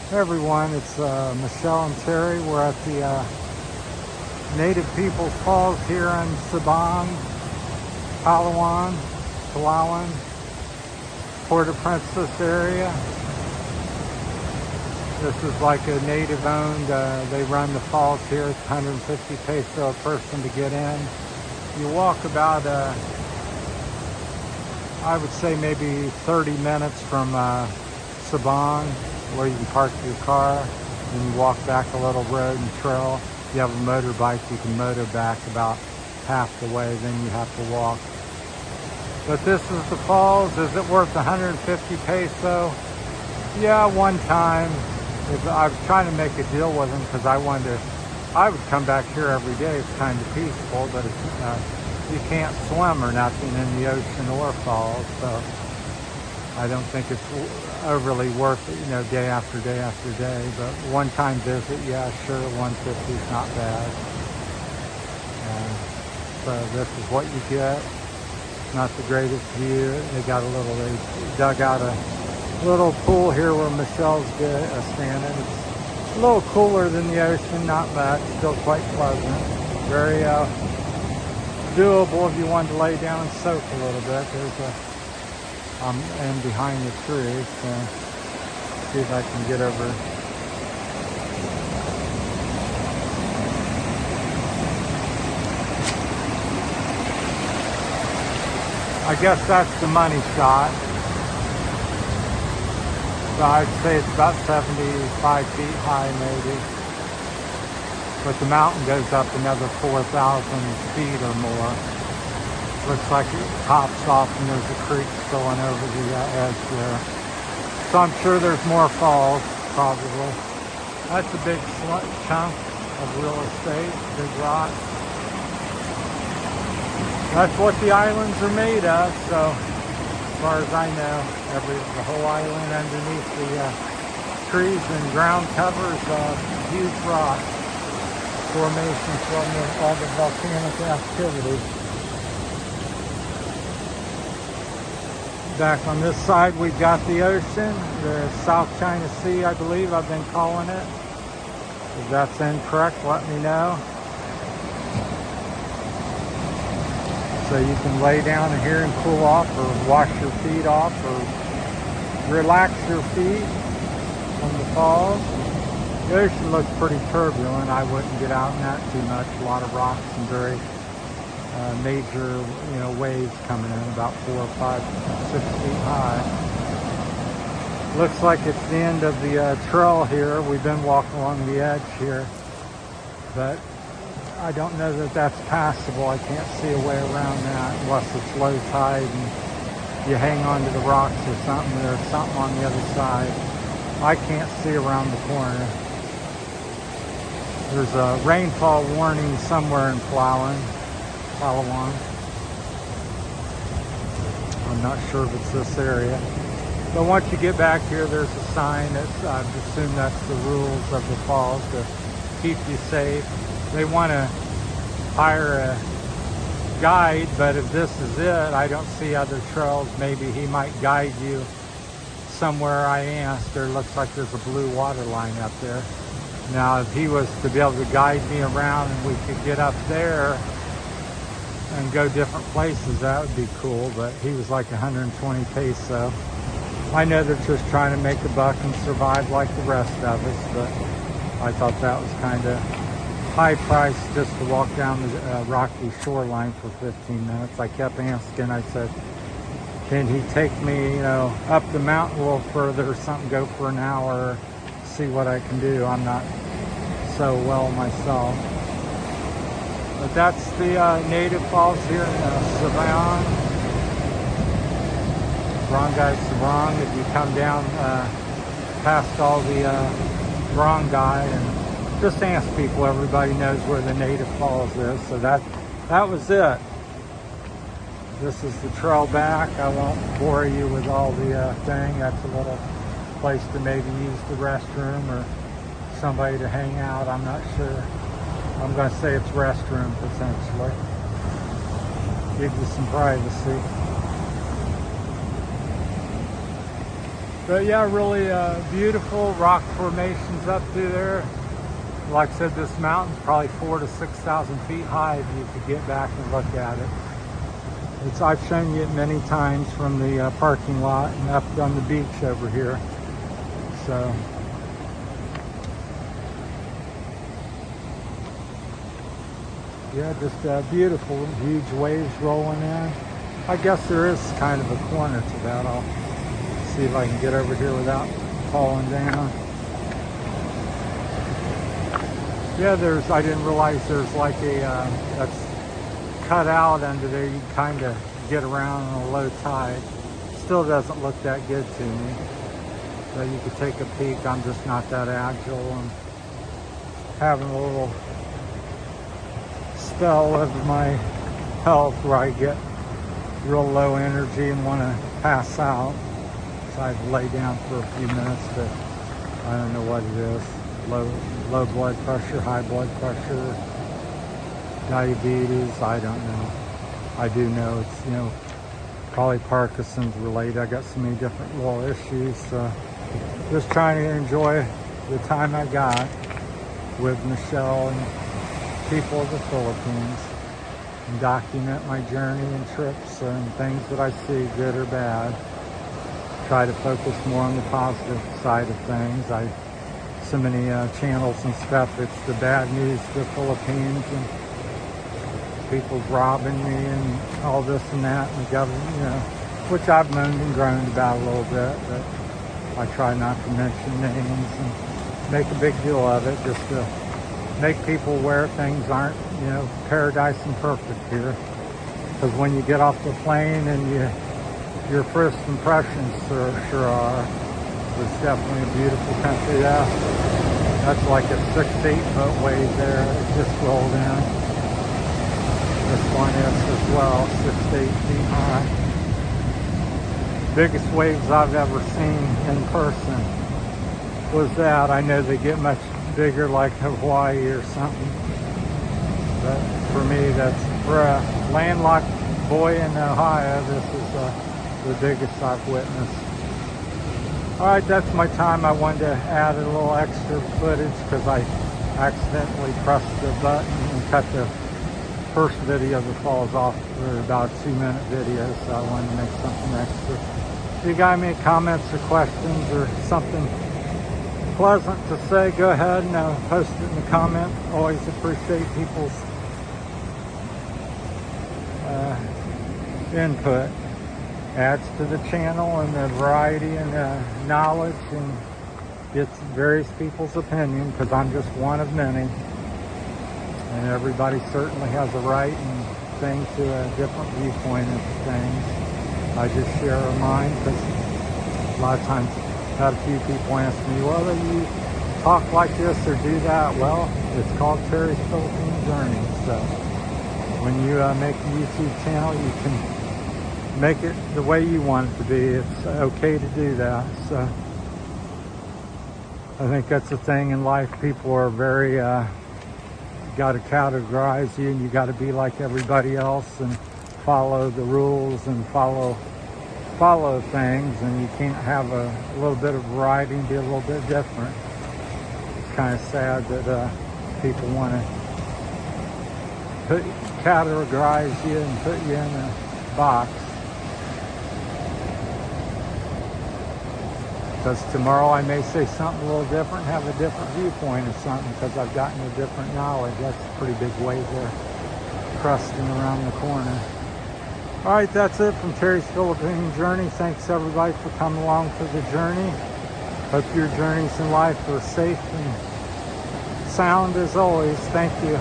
Hey everyone, it's Michelle and Terry. We're at the Native Peoples Falls here in Sabang, Palawan, Port-au-Princess area. This is like a native owned, they run the falls here. It's 150 peso a person to get in. You walk about, I would say maybe 30 minutes from Sabang, where you can park your car, and you walk back a little road and trail. If you have a motorbike, you can motor back about half the way, then you have to walk. But this is the falls. Is it worth 150 peso? Yeah, one time. I was trying to make a deal with them because I would come back here every day. It's kind of peaceful, but it's, you can't swim or nothing in the ocean or falls, so I don't think it's overly worth it, day after day after day. But one time visit, yeah, sure, 150 is not bad. So this is what you get. Not the greatest view. They dug out a little pool here where Michelle's standing. It's a little cooler than the ocean, not much, still quite pleasant. Very doable if you wanted to lay down and soak a little bit. And behind the tree, so see if I can get over. I guess that's the money shot. So I'd say it's about 75 feet high maybe. But the mountain goes up another 4,000 feet or more. Looks like it tops off and there's a creek going over the edge there. So I'm sure there's more falls, probably. That's a big chunk of real estate, big rock. That's what the islands are made of, so as far as I know, the whole island underneath the trees and ground covers huge rock formation from all the volcanic activity. Back on this side, we've got the ocean, the South China Sea, I believe I've been calling it. If that's incorrect, let me know. So you can lay down in here and cool off, or wash your feet off, or relax your feet from the falls. The ocean looks pretty turbulent. I wouldn't get out in that too much. A lot of rocks and very major, waves coming in about 4, 5, 6 feet high. Looks like it's the end of the trail here. We've been walking along the edge here, but I don't know that that's passable. I can't see a way around that unless it's low tide and you hang onto the rocks or something. There's something on the other side. I can't see around the corner. There's a rainfall warning somewhere in Palawan. I'm not sure if it's this area. But once you get back here, there's a sign that's, I assume that's the rules of the falls to keep you safe. They want to hire a guide, but if this is it, I don't see other trails. Maybe he might guide you somewhere. I asked. There looks like there's a blue water line up there. Now, if he was to be able to guide me around and we could get up there and go different places, that would be cool, but he was like 120 peso. I know they're just trying to make a buck and survive like the rest of us, but I thought that was kind of high price just to walk down the rocky shoreline for 15 minutes. I kept asking, I said, can he take me, up the mountain a little further or something, go for an hour, see what I can do. I'm not so well myself. But that's the native falls here in Sabang. Barangay Sabang. If you come down past all the barangay and just ask people, everybody knows where the native falls is. So that was it. This is the trail back. I won't bore you with all the thing. That's a little place to maybe use the restroom or somebody to hang out. I'm not sure. I'm going to say it's restroom potentially. Give you some privacy. But yeah, really beautiful rock formations up through there. Like I said, this mountain's probably 4,000 to 6,000 feet high if you could get back and look at it. I've shown you it many times from the parking lot and up on the beach over here. So yeah, just beautiful, huge waves rolling in. I guess there is kind of a corner to that. I'll see if I can get over here without falling down. Yeah, I didn't realize there's like a, that's cut out under there. You kind of get around on a low tide. Still doesn't look that good to me. But you could take a peek. I'm just not that agile and having a little spell of my health where I get real low energy and want to pass out. So I'd lay down for a few minutes, but I don't know what it is. Low blood pressure, high blood pressure, diabetes, I don't know. I do know it's, you know, probably Parkinson's related. I got so many different little issues. So just trying to enjoy the time I got with Michelle and people of the Philippines and document my journey and trips and things that I see, good or bad. Try to focus more on the positive side of things. So many channels and stuff, it's the bad news, the Philippines and people robbing me and all this and that, and the government, you know, which I've moaned and groaned about a little bit, but I try not to mention names and make a big deal of it, just to make people aware things aren't, you know, paradise and perfect here. Because when you get off the plane and your first impressions sure are, it's definitely a beautiful country. That's like a 6 to 8 foot wave there. It just rolled in. This one is as well, 6 to 8 feet high. Biggest waves I've ever seen in person was that. I know they get much bigger like Hawaii or something. But for me, for a landlocked boy in Ohio, this is the biggest I've witnessed. All right, that's my time. I wanted to add a little extra footage because I accidentally pressed the button and cut the first video of the falls off for about a 2-minute video, so I wanted to make something extra. If you got any comments or questions or something pleasant to say, go ahead and post it in the comment. Always appreciate people's input. Adds to the channel and the variety and knowledge, and gets various people's opinion, because I'm just one of many, and everybody certainly has a right and thing to a different viewpoint of things. I just share mine because a lot of times I've had a few people ask me, well, do you talk like this or do that? Well, it's called Terry's Philippine Journey. So when you make a YouTube channel, you can make it the way you want it to be. It's okay to do that. So I think that's the thing in life. People are very, got to categorize you, and you got to be like everybody else and follow the rules and follow things, and you can't have a little bit of variety and be a little bit different. It's kind of sad that people want to categorize you and put you in a box. Because tomorrow I may say something a little different, have a different viewpoint of something, because I've gotten a different knowledge. That's a pretty big wave there, crusting around the corner. All right, that's it from Terry's Philippine Journey. Thanks everybody for coming along for the journey. Hope your journeys in life are safe and sound as always. Thank you.